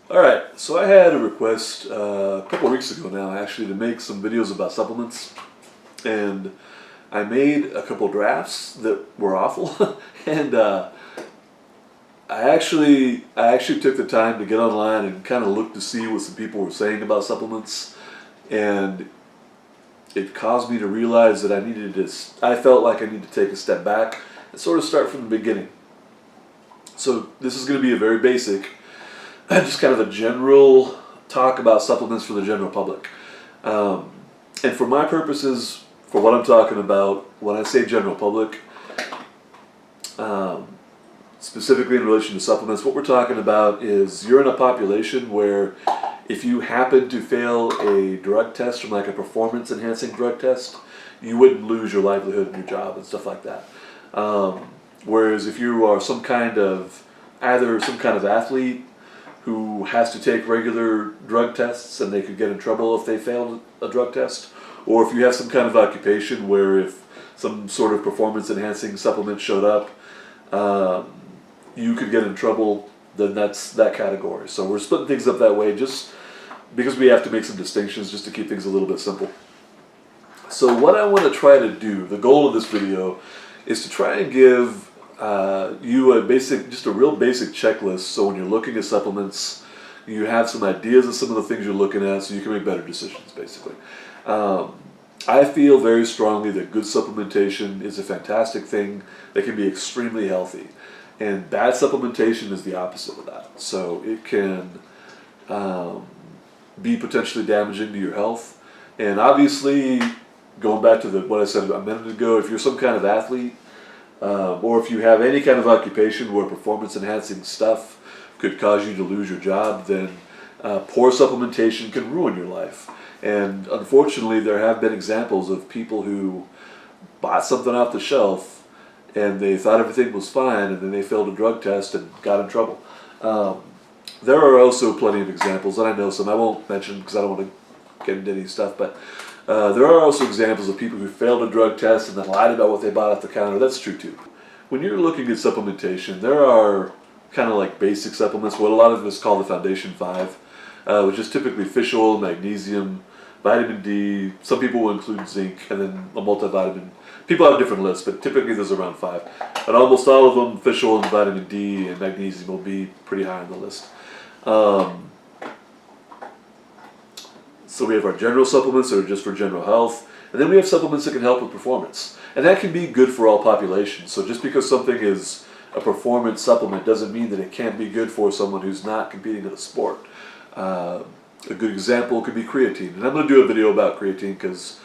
Alright, so I had a request a couple weeks ago now actually to make some videos about supplements, and I made a couple drafts that were awful and I actually took the time to get online and kind of look to see what some people were saying about supplements, and it caused me to realize that I felt like I needed to take a step back and sort of start from the beginning. So this is going to be a very basic, just kind of a general talk about supplements for the general public. And for my purposes, for what I'm talking about, when I say general public, specifically in relation to supplements, what we're talking about is you're in a population where if you happen to fail a drug test from like a performance enhancing drug test, you wouldn't lose your livelihood and your job and stuff like that. Whereas if you are either some kind of athlete who has to take regular drug tests and they could get in trouble if they failed a drug test, or if you have some kind of occupation where if some sort of performance enhancing supplement showed up, you could get in trouble, then that's that category. So we're splitting things up that way just because we have to make some distinctions just to keep things a little bit simple. So what I want to try to do, the goal of this video, is to try and give you just a real basic checklist, so when you're looking at supplements, you have some ideas of some of the things you're looking at so you can make better decisions, basically. I feel very strongly that good supplementation is a fantastic thing that can be extremely healthy. And bad supplementation is the opposite of that. So it can be potentially damaging to your health. And obviously, going back to what I said a minute ago, if you're some kind of athlete, or if you have any kind of occupation where performance enhancing stuff could cause you to lose your job, then poor supplementation can ruin your life. And unfortunately, there have been examples of people who bought something off the shelf and they thought everything was fine, and then they failed a drug test and got in trouble. There are also plenty of examples, and I know some I won't mention because I don't want to get into any stuff, but there are also examples of people who failed a drug test and then lied about what they bought off the counter. That's true too. When you're looking at supplementation, there are kind of like basic supplements, what a lot of us call the Foundation 5, which is typically fish oil, magnesium, vitamin D. Some people will include zinc, and then a multivitamin. People have different lists, but typically there's around 5. And almost all of them, fish oil and vitamin D and magnesium, will be pretty high on the list. So we have our general supplements that are just for general health, and then we have supplements that can help with performance. And that can be good for all populations. So just because something is a performance supplement doesn't mean that it can't be good for someone who's not competing in a sport. A good example could be creatine. And I'm going to do a video about creatine because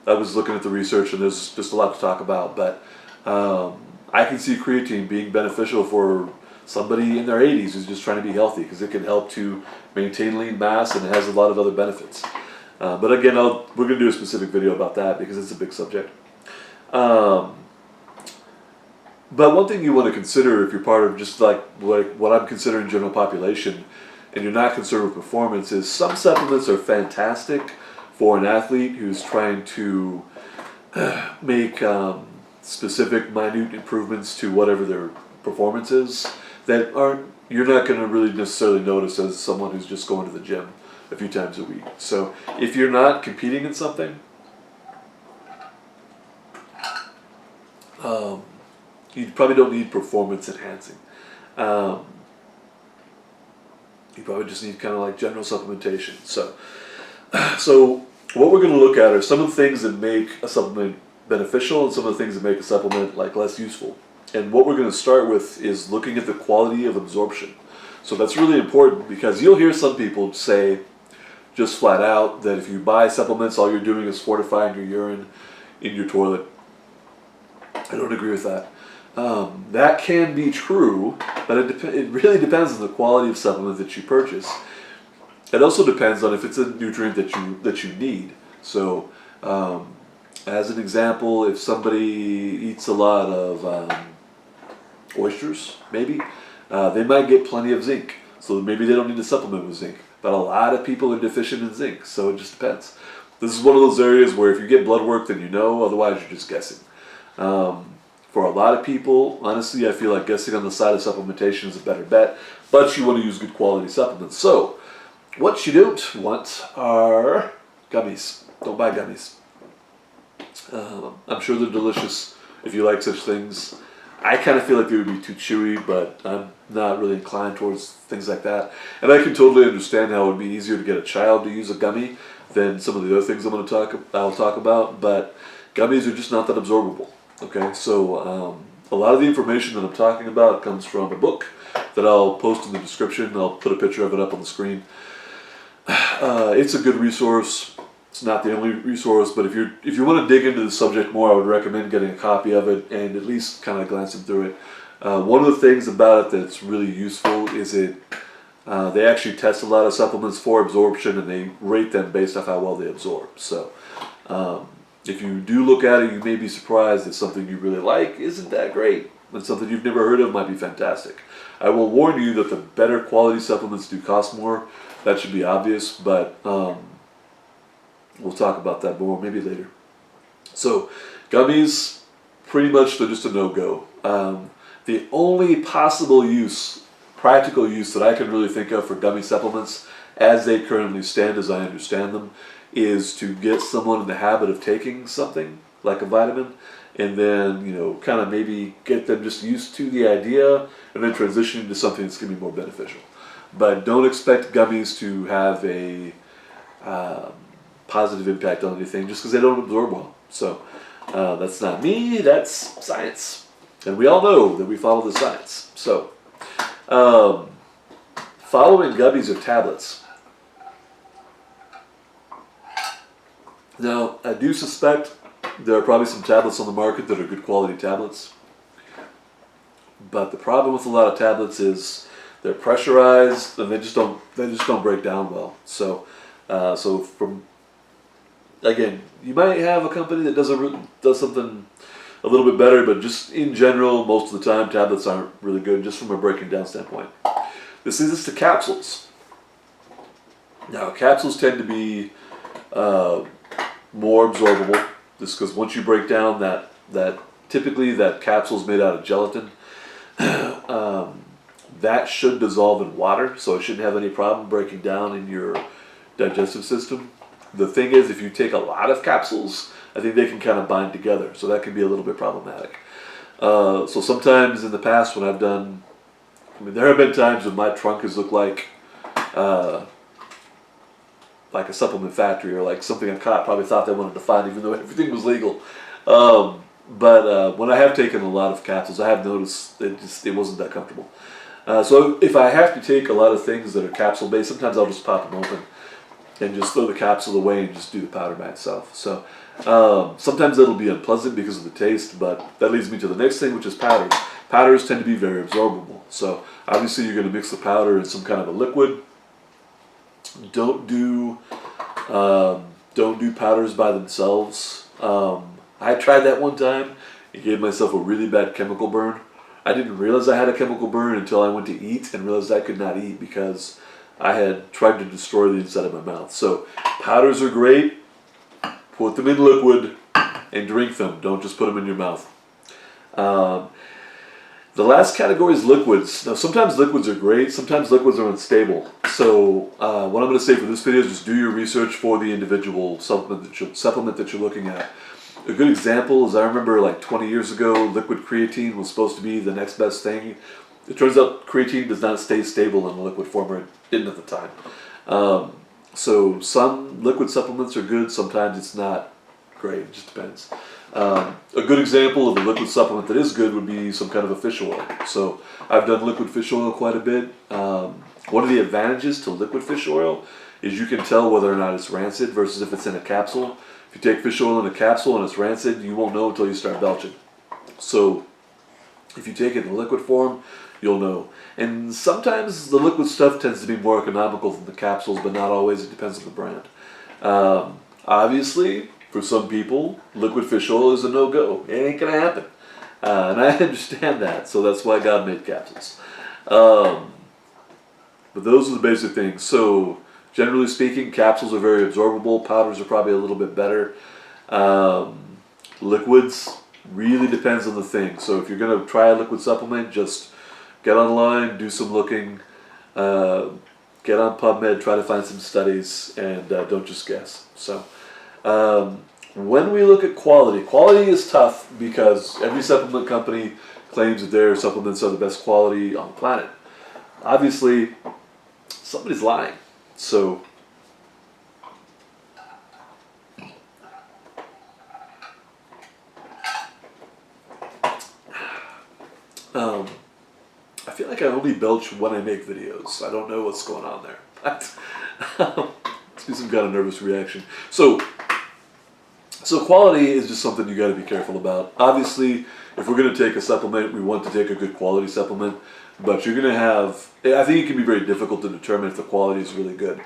I was looking at the research and there's just a lot to talk about. But I can see creatine being beneficial for somebody in their 80s who's just trying to be healthy, because it can help to maintain lean mass and it has a lot of other benefits. But again, we're going to do a specific video about that because it's a big subject. But one thing you want to consider if you're part of just like what I'm considering general population and you're not concerned with performance is some supplements are fantastic for an athlete who's trying to make specific minute improvements to whatever their performance is that you're not going to really necessarily notice as someone who's just going to the gym a few times a week. So if you're not competing in something, you probably don't need performance enhancing. You probably just need kind of like general supplementation. So what we're going to look at are some of the things that make a supplement beneficial and some of the things that make a supplement like less useful. And what we're going to start with is looking at the quality of absorption. So that's really important because you'll hear some people say just flat out that if you buy supplements, all you're doing is fortifying your urine in your toilet. I don't agree with that. That can be true, but it really depends on the quality of supplement that you purchase. It also depends on if it's a nutrient that you need. So, as an example, if somebody eats a lot of oysters, maybe, they might get plenty of zinc. So maybe they don't need to supplement with zinc. But a lot of people are deficient in zinc, so it just depends. This is one of those areas where if you get blood work, then you know, otherwise you're just guessing. For a lot of people, honestly, I feel like guessing on the side of supplementation is a better bet, but you want to use good quality supplements. So, what you don't want are gummies. Don't buy gummies. I'm sure they're delicious if you like such things. I kind of feel like they would be too chewy, but I'm not really inclined towards things like that. And I can totally understand how it would be easier to get a child to use a gummy than some of the other things I'll talk about. But gummies are just not that absorbable. Okay, so a lot of the information that I'm talking about comes from a book that I'll post in the description. I'll put a picture of it up on the screen. It's a good resource. It's not the only resource, but if you want to dig into the subject more, I would recommend getting a copy of it and at least kind of glancing through it. One of the things about it that's really useful is they actually test a lot of supplements for absorption, and they rate them based off how well they absorb. So if you do look at it, you may be surprised that something you really like isn't that great, and something you've never heard of might be fantastic. I will warn you that the better quality supplements do cost more. That should be obvious, but we'll talk about that more maybe later. So gummies, pretty much they're just a no-go. The only possible use, practical use that I can really think of for gummy supplements as they currently stand, as I understand them, is to get someone in the habit of taking something like a vitamin, and then, you know, kind of maybe get them just used to the idea and then transition into something that's going to be more beneficial. But don't expect gummies to have a positive impact on anything just because they don't absorb well. So that's not me, that's science. And we all know that we follow the science. So following gummies are tablets. Now, I do suspect there are probably some tablets on the market that are good quality tablets. But the problem with a lot of tablets is they're pressurized and they just don't break down well. So again, you might have a company that does something a little bit better, but just in general, most of the time, tablets aren't really good, just from a breaking down standpoint. This leads us to capsules. Now, capsules tend to be more absorbable, just because once you break down that typically that capsule is made out of gelatin. That should dissolve in water, so it shouldn't have any problem breaking down in your digestive system. The thing is, if you take a lot of capsules, I think they can kind of bind together, so that can be a little bit problematic. So sometimes in the past when I've done, there have been times when my trunk has looked like a supplement factory, or like something I probably thought they wanted to find, even though everything was legal. But when I have taken a lot of capsules, I have noticed it wasn't that comfortable. So if I have to take a lot of things that are capsule based, sometimes I'll just pop them open and just throw the capsule away and just do the powder by itself. So sometimes it'll be unpleasant because of the taste, but that leads me to the next thing, which is powders. Powders tend to be very absorbable. So obviously you're going to mix the powder in some kind of a liquid. Don't do powders by themselves. I tried that one time. It gave myself a really bad chemical burn. I didn't realize I had a chemical burn until I went to eat and realized I could not eat because I had tried to destroy the inside of my mouth. So powders are great. Put them in liquid and drink them. Don't just put them in your mouth. The last category is liquids. Now, sometimes liquids are great. Sometimes liquids are unstable. So what I'm going to say for this video is just do your research for the individual supplement that you're looking at. A good example is I remember like 20 years ago, liquid creatine was supposed to be the next best thing. It turns out creatine does not stay stable in a liquid form, or it didn't at the time. So some liquid supplements are good, sometimes it's not great, it just depends. A good example of a liquid supplement that is good would be some kind of a fish oil. So I've done liquid fish oil quite a bit. One of the advantages to liquid fish oil is you can tell whether or not it's rancid versus if it's in a capsule. If you take fish oil in a capsule and it's rancid, you won't know until you start belching. So if you take it in liquid form, you'll know. And sometimes the liquid stuff tends to be more economical than the capsules, but not always. It depends on the brand. Obviously, for some people, liquid fish oil is a no-go. It ain't going to happen. And I understand that, so that's why God made capsules. But those are the basic things. So generally speaking, capsules are very absorbable. Powders are probably a little bit better. Liquids, Really depends on the thing. So if you're going to try a liquid supplement, just get online, do some looking, get on PubMed, try to find some studies, and don't just guess. So when we look at quality, quality is tough because every supplement company claims that their supplements are the best quality on the planet. Obviously, somebody's lying. So I feel like I only belch when I make videos. I don't know what's going on there. It's be some kind of nervous reaction. So quality is just something you got to be careful about. Obviously, if we're going to take a supplement, we want to take a good quality supplement. But you're going to have, I think it can be very difficult to determine if the quality is really good.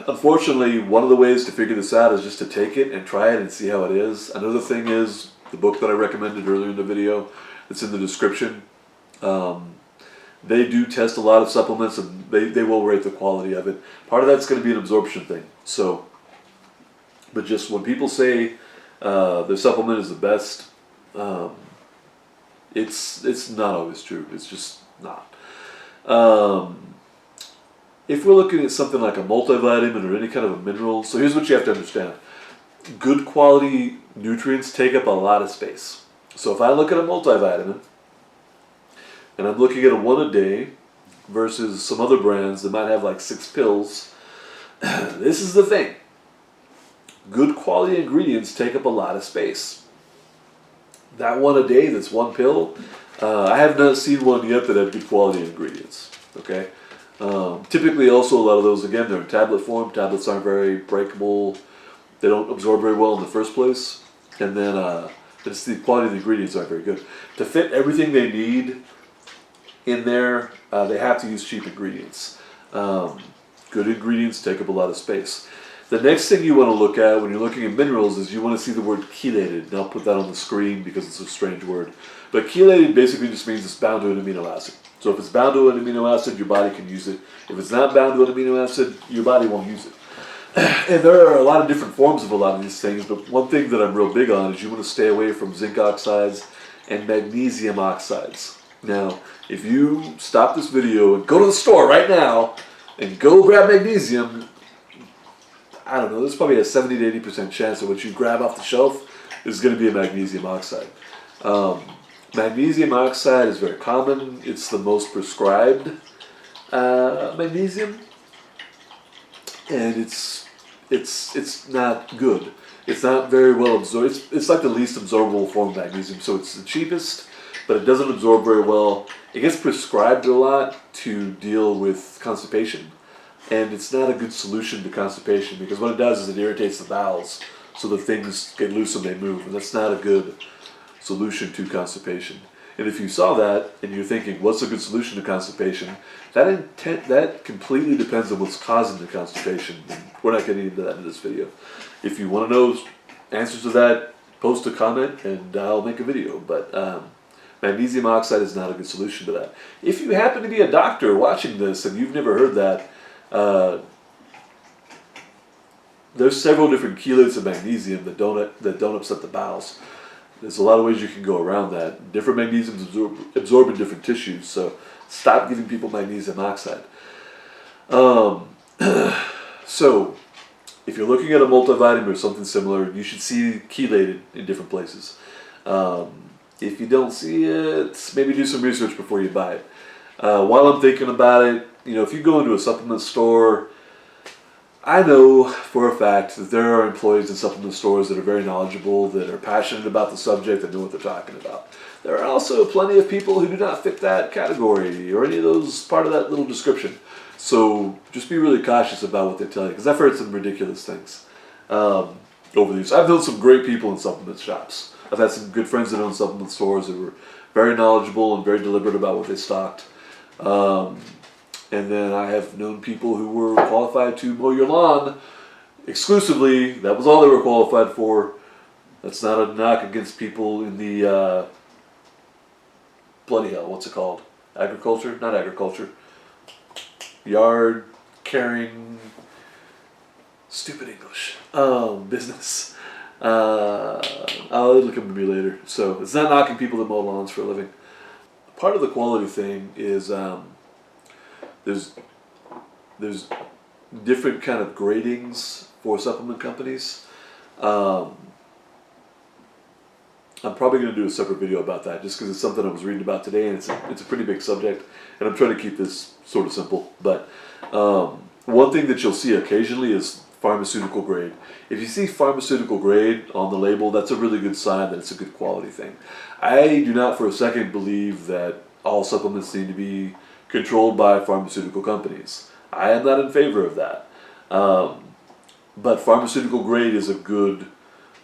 Unfortunately, one of the ways to figure this out is just to take it and try it and see how it is. Another thing is the book that I recommended earlier in the video. It's in the description. They do test a lot of supplements and they will rate the quality of it. Part of that's going to be an absorption thing. So, but just when people say their supplement is the best, it's not always true. It's just not. If we're looking at something like a multivitamin or any kind of a mineral, so here's what you have to understand. Good quality nutrients take up a lot of space. So if I look at a multivitamin, and I'm looking at a one a day versus some other brands that might have like 6 pills, this is the thing. Good quality ingredients take up a lot of space. That one a day that's 1 pill, I have not seen one yet that had good quality ingredients. Okay. Typically also a lot of those, again, they're in tablet form. Tablets aren't very breakable. They don't absorb very well in the first place. And then it's the quality of the ingredients aren't very good. To fit everything they need in there, they have to use cheap ingredients. Good ingredients take up a lot of space. The next thing you want to look at when you're looking at minerals is you want to see the word chelated. And I'll put that on the screen because it's a strange word. But chelated basically just means it's bound to an amino acid. So if it's bound to an amino acid, your body can use it. If it's not bound to an amino acid, your body won't use it. And there are a lot of different forms of a lot of these things, but one thing that I'm real big on is you want to stay away from zinc oxides and magnesium oxides. Now, if you stop this video and go to the store right now and go grab magnesium, I don't know, there's probably a 70 to 80% chance that what you grab off the shelf is going to be a magnesium oxide. Magnesium oxide is very common. It's the most prescribed magnesium, and it's not good. It's not very well absorbed. It's like the least absorbable form of magnesium, so it's the cheapest, but it doesn't absorb very well. It gets prescribed a lot to deal with constipation, and it's not a good solution to constipation because what it does is it irritates the bowels, so the things get loose and they move, and that's not a good solution to constipation. And if you saw that and you're thinking, what's a good solution to constipation? That completely depends on what's causing the constipation. And we're not getting into that in this video. If you want to know answers to that, post a comment and I'll make a video. But magnesium oxide is not a good solution to that. If you happen to be a doctor watching this and you've never heard that, there's several different chelates of magnesium that don't upset the bowels. There's a lot of ways you can go around that. Different magnesiums absorb in different tissues, so stop giving people magnesium oxide. So, if you're looking at a multivitamin or something similar, you should see chelated in different places. If you don't see it, maybe do some research before you buy it. While I'm thinking about it, if you go into a supplement store, I know for a fact that there are employees in supplement stores that are very knowledgeable, that are passionate about the subject, that know what they're talking about. There are also plenty of people who do not fit that category or any of those part of that little description. So just be really cautious about what they tell you, because I've heard some ridiculous things over these. I've known some great people in supplement shops. I've had some good friends that own supplement stores that were very knowledgeable and very deliberate about what they stocked. And then I have known people who were qualified to mow your lawn exclusively. That was all they were qualified for. That's not a knock against people in the, bloody hell, what's it called? Agriculture? Not agriculture. Yard caring, stupid English, business. It'll come to me later. So it's not knocking people that mow lawns for a living. Part of the quality thing is there's different kind of gradings for supplement companies. I'm probably going to do a separate video about that just because it's something I was reading about today, and it's a pretty big subject, and I'm trying to keep this sort of simple. But one thing that you'll see occasionally is pharmaceutical grade. If you see pharmaceutical grade on the label, that's a really good sign that it's a good quality thing. I do not for a second believe that all supplements need to be controlled by pharmaceutical companies. I am not in favor of that. But pharmaceutical grade is a good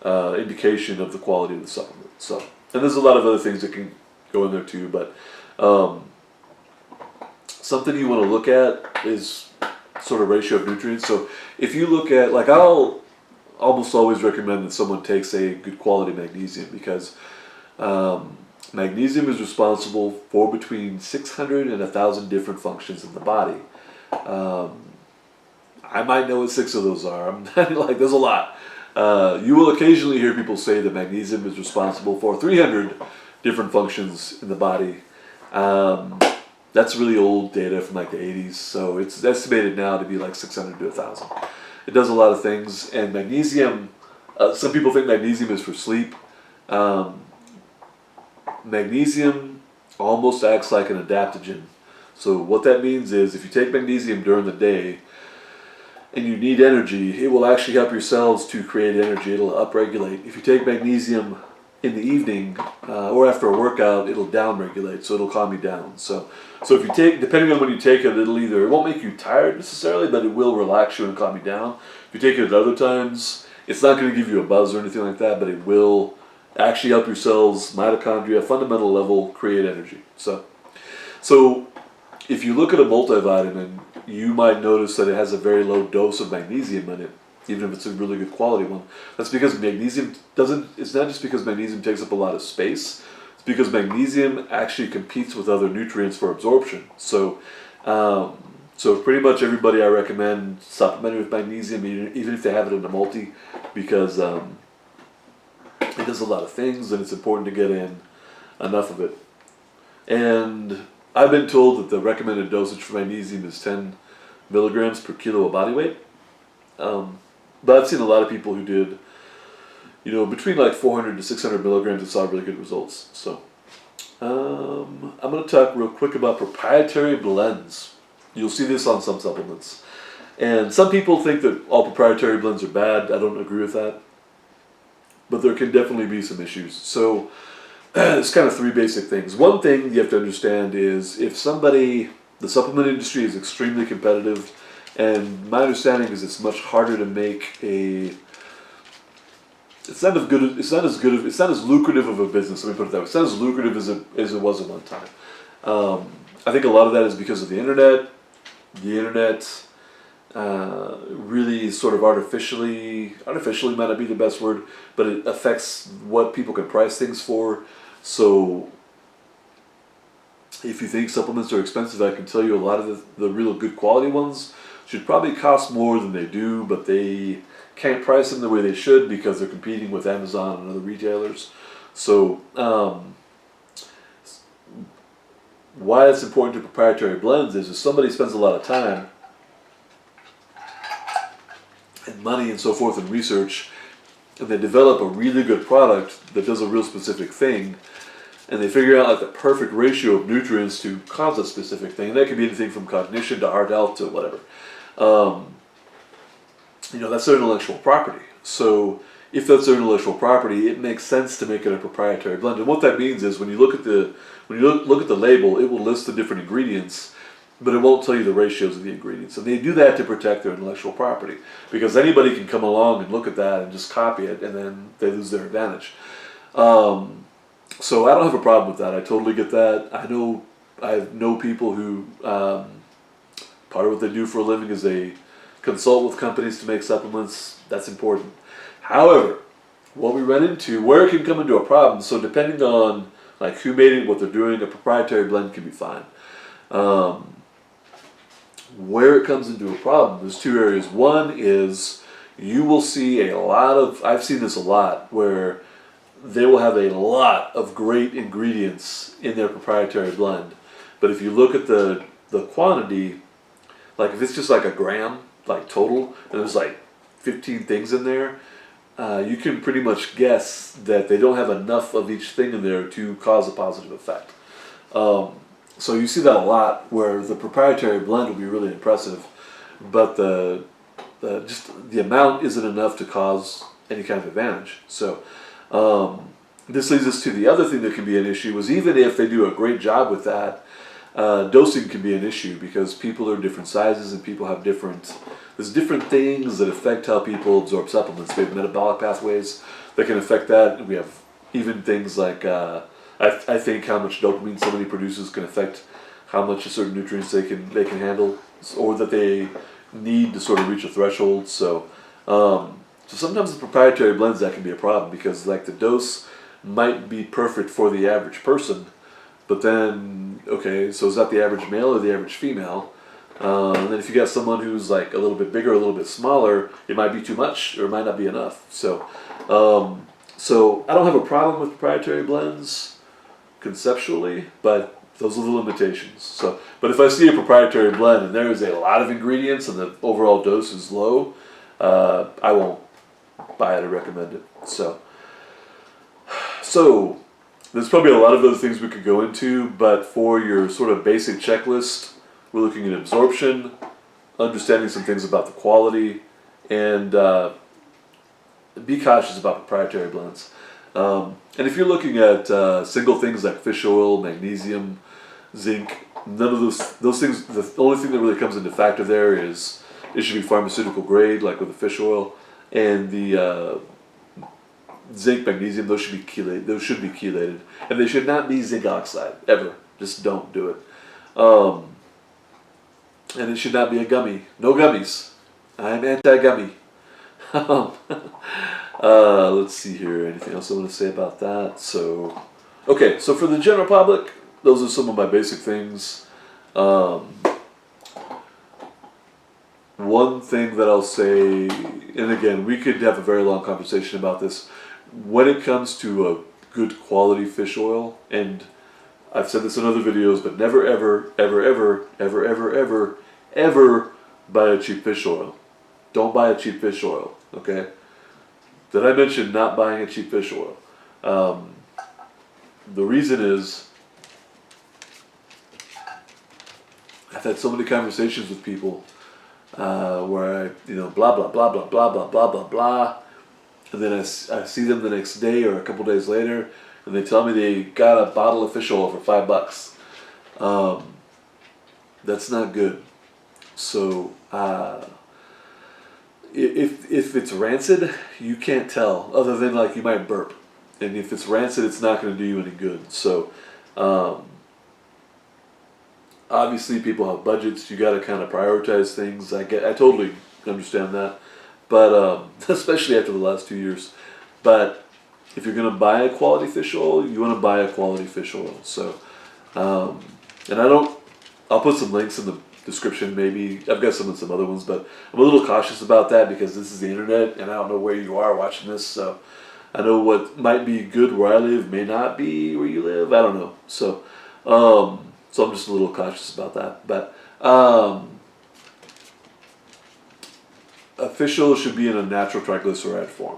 indication of the quality of the supplement. So, and there's a lot of other things that can go in there too, but something you want to look at is sort of ratio of nutrients. So if you look at, like, I'll almost always recommend that someone takes a good quality magnesium, because magnesium is responsible for between 600 and 1,000 different functions in the body. I might know what 6 of those are. I'm not, like, there's a lot. You will occasionally hear people say that magnesium is responsible for 300 different functions in the body. That's really old data from like the 80s, so it's estimated now to be like 600 to 1,000. It does a lot of things, and magnesium, some people think magnesium is for sleep. Magnesium almost acts like an adaptogen. So what that means is if you take magnesium during the day and you need energy, it will actually help your cells to create energy. It'll upregulate. If you take magnesium in the evening or after a workout, it'll downregulate, so it'll calm you down. So if you take, depending on when you take it, it won't make you tired necessarily, but it will relax you and calm you down. If you take it at other times, it's not going to give you a buzz or anything like that, but it will actually help your cells, mitochondria, fundamental level, create energy. So if you look at a multivitamin, you might notice that it has a very low dose of magnesium in it, even if it's a really good quality one. That's because magnesium it's not just because magnesium takes up a lot of space, it's because magnesium actually competes with other nutrients for absorption. So pretty much everybody I recommend supplementing with magnesium, even if they have it in a multi, because it does a lot of things and it's important to get in enough of it. And I've been told that the recommended dosage for magnesium is 10 milligrams per kilo of body weight. But I've seen a lot of people who did, between like 400 to 600 milligrams and saw really good results. So I'm going to talk real quick about proprietary blends. You'll see this on some supplements. And some people think that all proprietary blends are bad. I don't agree with that. But there can definitely be some issues. So it's kind of 3 basic things. One thing you have to understand is if the supplement industry is extremely competitive, and my understanding is it's much harder to make it's not as lucrative of a business, let me put it that way. It's not as lucrative as it was at one time. I think a lot of that is because of the internet. The internet really sort of artificially might not be the best word, but it affects what people can price things for. So if you think supplements are expensive, I can tell you a lot of the real good quality ones should probably cost more than they do, but they can't price them the way they should because they're competing with Amazon and other retailers. So why it's important to proprietary blends is if somebody spends a lot of time and money and so forth in research, and they develop a really good product that does a real specific thing, and they figure out like the perfect ratio of nutrients to cause a specific thing. And that could be anything from cognition to heart health to whatever. That's their intellectual property. So if that's their intellectual property, it makes sense to make it a proprietary blend. And what that means is when you look at the label, it will list the different ingredients, but it won't tell you the ratios of the ingredients. And they do that to protect their intellectual property, because anybody can come along and look at that and just copy it, and then they lose their advantage. So I don't have a problem with that. I totally get that. I know people who part of what they do for a living is they consult with companies to make supplements. That's important. However, what we run into, where it can come into a problem, so depending on like who made it, what they're doing, a proprietary blend can be fine. Where it comes into a problem, there's 2 areas. One is you will see a lot of, I've seen this a lot, where they will have a lot of great ingredients in their proprietary blend. But if you look at the quantity, like if it's just like a gram, like total, and there's like 15 things in there, you can pretty much guess that they don't have enough of each thing in there to cause a positive effect. So you see that a lot where the proprietary blend will be really impressive, but just the amount isn't enough to cause any kind of advantage. So this leads us to the other thing that can be an issue is even if they do a great job with that, dosing can be an issue because people are different sizes and people have there's different things that affect how people absorb supplements. We have metabolic pathways that can affect that. And we have even things like, I think how much dopamine somebody produces can affect how much of certain nutrients they can handle or that they need to sort of reach a threshold. So sometimes the proprietary blends, that can be a problem because like the dose might be perfect for the average person, but then, okay, so is that the average male or the average female? And then if you got someone who's like a little bit bigger, a little bit smaller, it might be too much or it might not be enough. So, so I don't have a problem with proprietary blends conceptually, but those are the limitations. So, but if I see a proprietary blend and there is a lot of ingredients and the overall dose is low, I won't buy it or recommend it. So there's probably a lot of other things we could go into, but for your sort of basic checklist, we're looking at absorption, understanding some things about the quality, and be cautious about proprietary blends. And if you're looking at single things like fish oil, magnesium, zinc, none of those things, the only thing that really comes into factor there is it should be pharmaceutical grade, like with the fish oil, and the zinc, magnesium, those should be chelated, and they should not be zinc oxide ever. Just don't do it. And it should not be a gummy. No gummies. I'm anti-gummy. Let's see here. Anything else I want to say about that? So, okay. So for the general public, those are some of my basic things. One thing that I'll say, and again, we could have a very long conversation about this, when it comes to a good quality fish oil, and I've said this in other videos, but never ever, ever, ever, ever, ever, ever, ever buy a cheap fish oil. Don't buy a cheap fish oil, okay? Did I mention not buying a cheap fish oil? The reason is, I've had so many conversations with people where I, blah, blah, blah, blah, blah, blah, blah, blah, blah, and then I see them the next day or a couple days later, and they tell me they got a bottle of fish oil for $5. That's not good. So if it's rancid, you can't tell, other than like you might burp. And if it's rancid, it's not going to do you any good. So obviously people have budgets. You got to kind of prioritize things. I totally understand that. But especially after the last 2 years. But if you're going to buy a quality fish oil, you want to buy a quality fish oil. So, and I'll put some links in the description maybe. I've got some other ones, but I'm a little cautious about that because this is the internet and I don't know where you are watching this. So I know what might be good where I live may not be where you live. I don't know. So, so I'm just a little cautious about that. But a fish oil should be in a natural triglyceride form.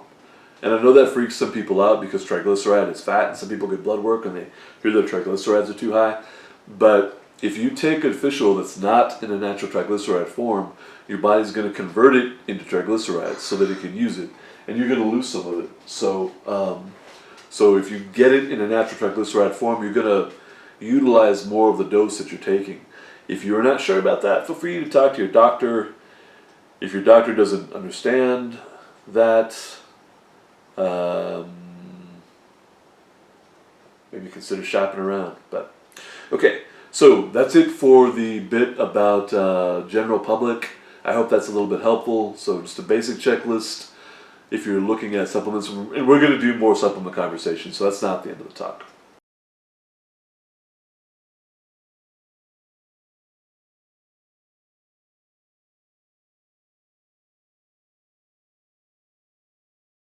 And I know that freaks some people out because triglyceride is fat and some people get blood work and they hear their triglycerides are too high. But if you take a fish oil that's not in a natural triglyceride form, your body's going to convert it into triglycerides so that it can use it. And you're going to lose some of it. So, so if you get it in a natural triglyceride form, you're going to utilize more of the dose that you're taking. If you're not sure about that, feel free to talk to your doctor. If your doctor doesn't understand that, maybe consider shopping around. But okay, so that's it for the bit about general public. I hope that's a little bit helpful. So just a basic checklist if you're looking at supplements, and we're going to do more supplement conversations, so that's not the end of the talk.